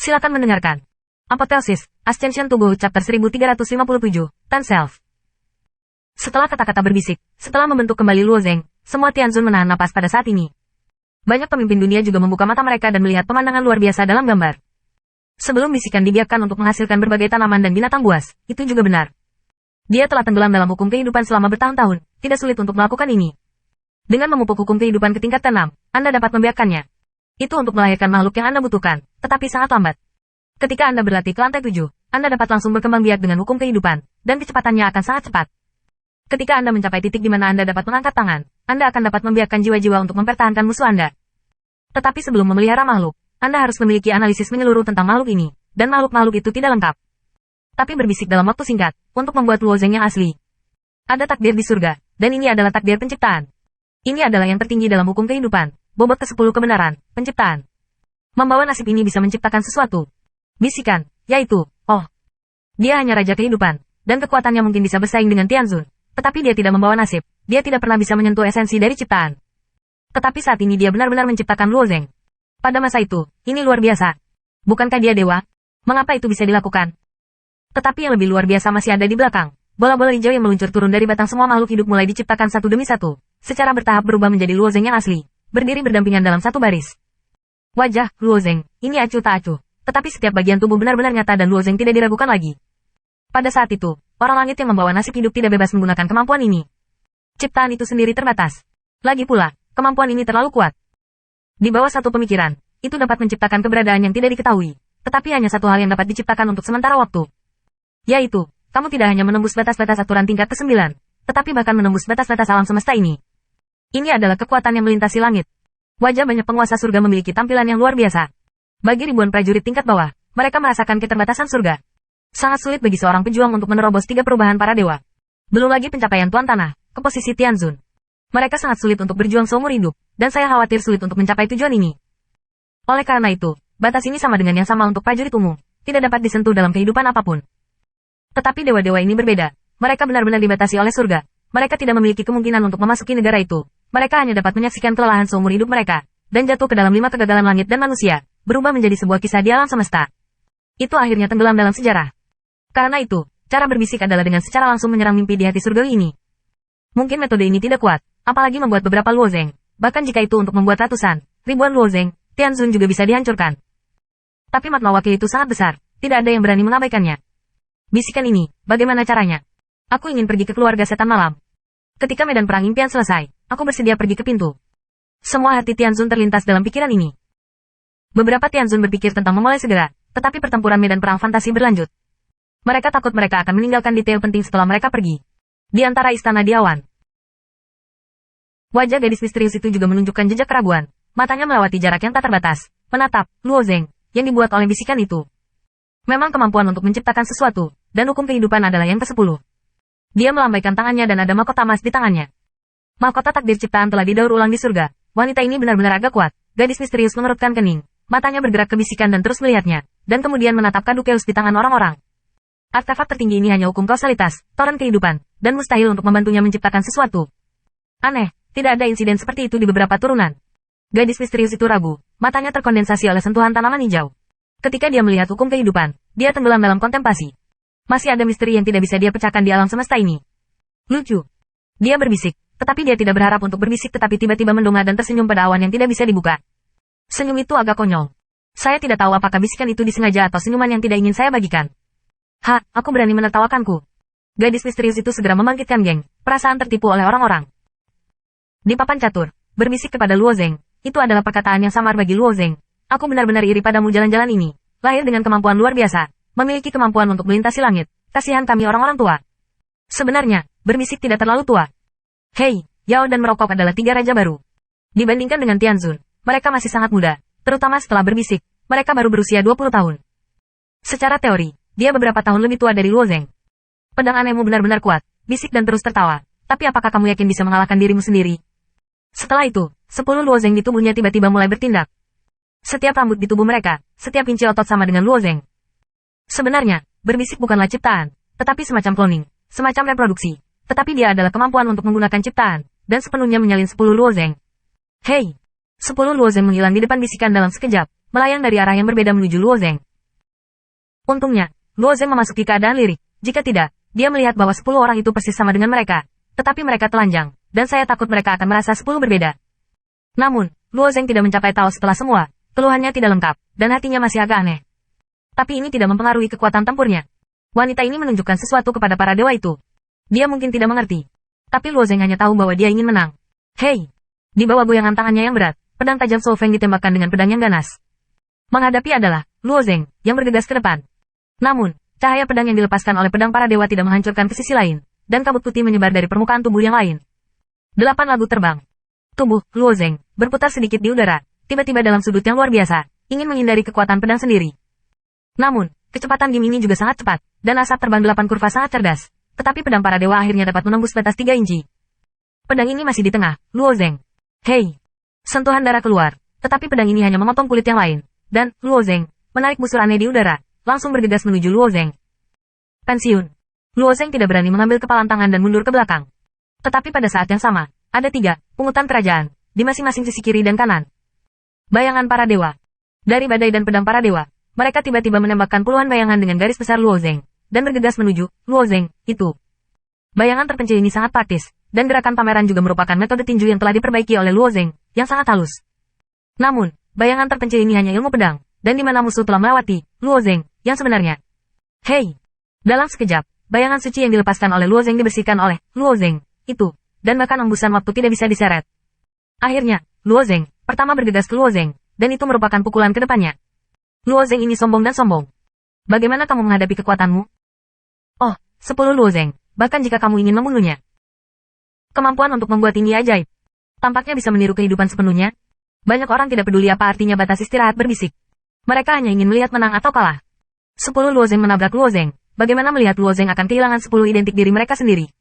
Silakan mendengarkan. Apotheosis, Ascension Tubuh Chapter 1357, Tan Self. Setelah kata-kata berbisik, setelah membentuk kembali Luo Zeng, semua Tianzun menahan napas pada saat ini. Banyak pemimpin dunia juga membuka mata mereka dan melihat pemandangan luar biasa dalam gambar. Sebelum bisikan dibiarkan untuk menghasilkan berbagai tanaman dan binatang buas, itu juga benar. Dia telah tenggelam dalam hukum kehidupan selama bertahun-tahun, tidak sulit untuk melakukan ini. Dengan memupuk hukum kehidupan ke tingkat ke-6, Anda dapat membiarkannya. Itu untuk melahirkan makhluk yang Anda butuhkan, tetapi sangat lambat. Ketika Anda berlatih ke lantai 7, Anda dapat langsung berkembang biak dengan hukum kehidupan, dan kecepatannya akan sangat cepat. Ketika Anda mencapai titik di mana Anda dapat mengangkat tangan, Anda akan dapat membiarkan jiwa-jiwa untuk mempertahankan musuh Anda. Tetapi sebelum memelihara makhluk, Anda harus memiliki analisis menyeluruh tentang makhluk ini, dan makhluk-makhluk itu tidak lengkap. Tapi berbisik dalam waktu singkat, untuk membuat Luo Zeng yang asli. Ada takdir di surga, dan ini adalah takdir penciptaan. Ini adalah yang tertinggi dalam hukum kehidupan, bobot ke-10 kebenaran, penciptaan. Membawa nasib ini bisa menciptakan sesuatu. Bisikan, yaitu, oh. Dia hanya raja kehidupan, dan kekuatannya mungkin bisa bersaing dengan Tianzun. Tetapi dia tidak membawa nasib, dia tidak pernah bisa menyentuh esensi dari ciptaan. Tetapi saat ini dia benar-benar menciptakan Luo Zeng. Pada masa itu, ini luar biasa. Bukankah dia dewa? Mengapa itu bisa dilakukan? Tetapi yang lebih luar biasa masih ada di belakang. Bola-bola hijau yang meluncur turun dari batang semua makhluk hidup mulai diciptakan satu demi satu. Secara bertahap berubah menjadi Luo Zeng yang asli. Berdiri berdampingan dalam satu baris. Wajah, Luo Zeng, ini acuh tak acuh. Tetapi setiap bagian tubuh benar-benar nyata dan Luo Zeng tidak diragukan lagi. Pada saat itu, orang langit yang membawa nasib hidup tidak bebas menggunakan kemampuan ini. Ciptaan itu sendiri terbatas. Lagi pula, kemampuan ini terlalu kuat. Di bawah satu pemikiran, itu dapat menciptakan keberadaan yang tidak diketahui. Tetapi hanya satu hal yang dapat diciptakan untuk sementara waktu. Yaitu, kamu tidak hanya menembus batas-batas aturan tingkat ke-9, tetapi bahkan menembus batas-batas alam semesta ini. Ini adalah kekuatan yang melintasi langit. Wajah banyak penguasa surga memiliki tampilan yang luar biasa. Bagi ribuan prajurit tingkat bawah, mereka merasakan keterbatasan surga. Sangat sulit bagi seorang pejuang untuk menerobos 3 perubahan para dewa. Belum lagi pencapaian Tuan Tanah, ke posisi Tianzun. Mereka sangat sulit untuk berjuang seumur hidup, dan saya khawatir sulit untuk mencapai tujuan ini. Oleh karena itu, batas ini sama dengan yang sama untuk prajurit umum, tidak dapat disentuh dalam kehidupan apapun. Tetapi dewa-dewa ini berbeda, mereka benar-benar dibatasi oleh surga. Mereka tidak memiliki kemungkinan untuk memasuki negara itu. Mereka hanya dapat menyaksikan kelelahan seumur hidup mereka, dan jatuh ke dalam 5 kegagalan langit dan manusia. Berubah menjadi sebuah kisah di alam semesta. Itu akhirnya tenggelam dalam sejarah. Karena itu, cara berbisik adalah dengan secara langsung menyerang mimpi di hati surgawi ini. Mungkin metode ini tidak kuat, apalagi membuat beberapa Luo Zeng. Bahkan jika itu untuk membuat ratusan, ribuan Luo Zeng, Tianzun juga bisa dihancurkan. Tapi makna wakil itu sangat besar, tidak ada yang berani mengabaikannya. Bisikan ini, bagaimana caranya? Aku ingin pergi ke keluarga setan malam. Ketika medan perang impian selesai, aku bersedia pergi ke pintu. Semua hati Tianzun terlintas dalam pikiran ini. Beberapa Tianzun berpikir tentang memulai segera, tetapi pertempuran medan perang fantasi berlanjut. Mereka takut mereka akan meninggalkan detail penting setelah mereka pergi. Di antara istana di awan. Wajah gadis misterius itu juga menunjukkan jejak keraguan. Matanya melewati jarak yang tak terbatas, menatap Luo Zeng, yang dibuat oleh bisikan itu. Memang kemampuan untuk menciptakan sesuatu, dan hukum kehidupan adalah yang ke-10. Dia melambaikan tangannya dan ada mahkota emas di tangannya. Mahkota takdir ciptaan telah didaur ulang di surga. Wanita ini benar-benar agak kuat. Gadis misterius mengerutkan kening. Matanya bergerak ke bisikan dan terus melihatnya, dan kemudian menatap Caduceus di tangan orang-orang. Artefak tertinggi ini hanya hukum kausalitas, toren kehidupan, dan mustahil untuk membantunya menciptakan sesuatu. Aneh, tidak ada insiden seperti itu di beberapa turunan. Gadis misterius itu ragu, matanya terkondensasi oleh sentuhan tanaman hijau. Ketika dia melihat hukum kehidupan, dia tenggelam dalam kontemplasi. Masih ada misteri yang tidak bisa dia pecahkan di alam semesta ini. Lucu. Dia berbisik, tetapi dia tidak berharap untuk berbisik tetapi tiba-tiba mendongak dan tersenyum pada awan yang tidak bisa dibuka. Senyum itu agak konyol. Saya tidak tahu apakah bisikan itu disengaja atau senyuman yang tidak ingin saya bagikan. Aku berani menertawakanku. Gadis misterius itu segera membangkitkan geng, perasaan tertipu oleh orang-orang. Di papan catur, berbisik kepada Luo Zeng, itu adalah perkataan yang samar bagi Luo Zeng. Aku benar-benar iri padamu jalan-jalan ini, lahir dengan kemampuan luar biasa, memiliki kemampuan untuk melintasi langit, kasihan kami orang-orang tua. Sebenarnya, berbisik tidak terlalu tua. Hei, Yao dan merokok adalah 3 raja baru. Dibandingkan dengan Tianzun, mereka masih sangat muda, terutama setelah berbisik, mereka baru berusia 20 tahun. Secara teori, dia beberapa tahun lebih tua dari Luo Zeng. Pedang anehmu benar-benar kuat, bisik dan terus tertawa, tapi apakah kamu yakin bisa mengalahkan dirimu sendiri? Setelah itu, 10 Luo Zeng di tubuhnya tiba-tiba mulai bertindak. Setiap rambut di tubuh mereka, setiap inci otot sama dengan Luo Zeng. Sebenarnya, berbisik bukanlah ciptaan, tetapi semacam cloning, semacam reproduksi. Tetapi dia adalah kemampuan untuk menggunakan ciptaan, dan sepenuhnya menyalin 10 Luo Zeng. Hei! 10 Luo Zeng menghilang di depan bisikan dalam sekejap, melayang dari arah yang berbeda menuju Luo Zeng. Untungnya, Luo Zeng memasuki keadaan lirik. Jika tidak, dia melihat bahwa 10 orang itu persis sama dengan mereka. Tetapi mereka telanjang, dan saya takut mereka akan merasa 10 berbeda. Namun, Luo Zeng tidak mencapai Tao setelah semua. Keluhannya tidak lengkap, dan hatinya masih agak aneh. Tapi ini tidak mempengaruhi kekuatan tempurnya. Wanita ini menunjukkan sesuatu kepada para dewa itu. Dia mungkin tidak mengerti. Tapi Luo Zeng hanya tahu bahwa dia ingin menang. Hei! Di bawah goyangan tangannya yang berat, pedang tajam Shou Feng ditembakkan dengan pedang yang ganas. Menghadapi adalah Luo Zeng, yang bergegas ke depan. Namun, cahaya pedang yang dilepaskan oleh pedang para dewa tidak menghancurkan ke sisi lain, dan kabut putih menyebar dari permukaan tubuh yang lain. 8 lagu terbang. Tubuh Luo Zeng berputar sedikit di udara, tiba-tiba dalam sudut yang luar biasa, ingin menghindari kekuatan pedang sendiri. Namun, kecepatan Gim ini juga sangat cepat, dan asap terbang 8 kurva sangat cerdas. Tetapi pedang para dewa akhirnya dapat menembus batas 3 inci. Pedang ini masih di tengah, Luo Zeng. Hei! Sentuhan darah keluar, tetapi pedang ini hanya memotong kulit yang lain. Dan, Luo Zeng, menarik busur aneh di udara, langsung bergegas menuju Luo Zeng. Pensiun. Luo Zeng tidak berani mengambil kepalan tangan dan mundur ke belakang. Tetapi pada saat yang sama, ada 3 pungutan kerajaan, di masing-masing sisi kiri dan kanan. Bayangan para dewa. Dari badai dan pedang para dewa, mereka tiba-tiba menembakkan puluhan bayangan dengan garis besar Luo Zeng, dan bergegas menuju Luo Zeng, itu. Bayangan terpencil ini sangat praktis, dan gerakan pameran juga merupakan metode tinju yang telah diperbaiki oleh Luo Zeng, yang sangat halus. Namun, bayangan terpencil ini hanya ilmu pedang, dan di mana musuh telah melewati Luo Zeng, yang sebenarnya. Hei! Dalam sekejap, bayangan suci yang dilepaskan oleh Luo Zeng dibersihkan oleh Luo Zeng, itu, dan bahkan embusan waktu tidak bisa diseret. Akhirnya, Luo Zeng pertama bergegas ke Luo Zeng, dan itu merupakan pukulan ke depannya. Luo Zeng ini sombong dan sombong. Bagaimana kamu menghadapi kekuatanmu? Oh, 10 Luo Zeng, bahkan jika kamu ingin membunuhnya. Kemampuan untuk membuat ini ajaib. Tampaknya bisa meniru kehidupan sepenuhnya. Banyak orang tidak peduli apa artinya batas istirahat berbisik. Mereka hanya ingin melihat menang atau kalah. 10 Luo Zeng menabrak Luo Zeng. Bagaimana melihat Luo Zeng akan kehilangan 10 identik diri mereka sendiri?